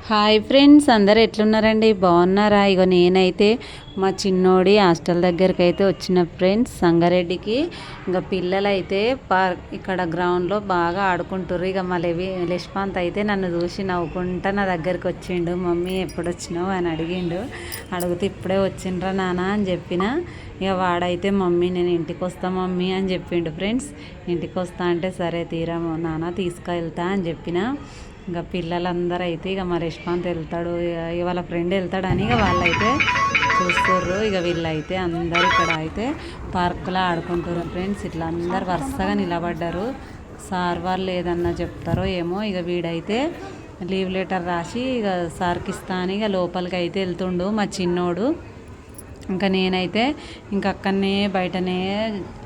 Hi friends, అందరు ఎట్లున్నారండి? బాగున్నారా? ఇగో నేనైతే మా చిన్నోడి హాస్టల్ దగ్గరికి అయితే వచ్చిన ఫ్రెండ్స్, సంగారెడ్డికి. ఇంకా పిల్లలైతే ఇక్కడ గ్రౌండ్లో బాగా ఆడుకుంటారు. ఇక మా లక్ష్మాంత్ అయితే నన్ను చూసి నవ్వుకుంటా నా దగ్గరికి వచ్చిండు. మమ్మీ ఎప్పుడు వచ్చినావు అని అడిగిండు. అడిగితే ఇప్పుడే వచ్చిండ్రా నాన్న అని చెప్పిన. ఇక వాడైతే మమ్మీ నేను ఇంటికి వస్తా మమ్మీ అని చెప్పిండు ఫ్రెండ్స్. ఇంటికి వస్తా అంటే సరే తీరా నాన్న తీసుకెళ్తా అని చెప్పిన. ఇంకా పిల్లలందరూ అయితే ఇక మా యశ్వంత్ వెళ్తాడు, ఇక వాళ్ళ ఫ్రెండ్ వెళ్తాడని ఇక వాళ్ళైతే చూస్తుర్రు. ఇక వీళ్ళైతే అందరు ఇక్కడ అయితే పార్కులో ఆడుకుంటారు ఫ్రెండ్స్. ఇట్లా అందరు వరుసగా నిలబడ్డారు. సార్ వాళ్ళు ఏదన్నా చెప్తారో ఏమో. ఇక వీడైతే లీవ్ లెటర్ రాసి ఇక సార్కి ఇస్తా అని ఇక లోపలికి అయితే వెళ్తుండు మా చిన్నోడు. ఇంకా నేనైతే ఇంక అక్కడనే బయటనే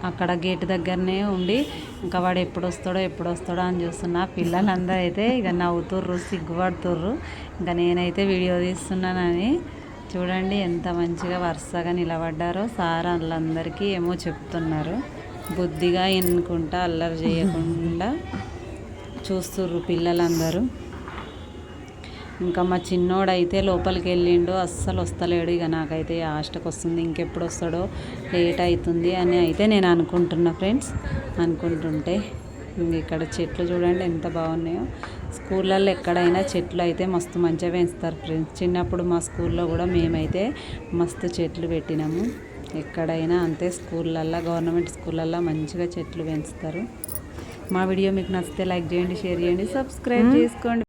అక్కడ గేట్ దగ్గరనే ఉండి ఇంకా వాడు ఎప్పుడు వస్తాడో అని చూస్తున్నా. పిల్లలందరూ అయితే ఇక నవ్వుతుర్రు, సిగ్గుపడుతుర్రు. ఇంకా నేనైతే వీడియో తీస్తున్నానని చూడండి ఎంత మంచిగా వరుసగా నిలబడ్డారో. సార్ వాళ్ళందరికీ ఏమో చెప్తున్నారు. బుద్ధిగా ఎన్నుకుంటా అల్లరి చేయకుండా చూస్తుర్రు పిల్లలందరూ. ఇంకా మా చిన్నోడైతే లోపలికి వెళ్ళిండు, అస్సలు వస్తలేడు. ఇక నాకైతే హాస్టల్కి వస్తుంది, ఇంకెప్పుడు వస్తాడో, లేట్ అవుతుంది అని అయితే నేను అనుకుంటున్నా ఫ్రెండ్స్. అనుకుంటుంటే ఇక్కడ చెట్లు చూడండి ఎంత బాగున్నాయో. స్కూళ్ళల్లో ఎక్కడైనా చెట్లు అయితే మస్తు మంచిగా పెంచుతారు ఫ్రెండ్స్. చిన్నప్పుడు మా స్కూల్లో కూడా మేమైతే మస్తు చెట్లు పెట్టినాము. ఎక్కడైనా అంతే, స్కూళ్ళల్లో గవర్నమెంట్ స్కూళ్ళల్లో మంచిగా చెట్లు పెంచుతారు. మా వీడియో మీకు నచ్చితే లైక్ చేయండి, షేర్ చేయండి, సబ్స్క్రైబ్ చేసుకోండి.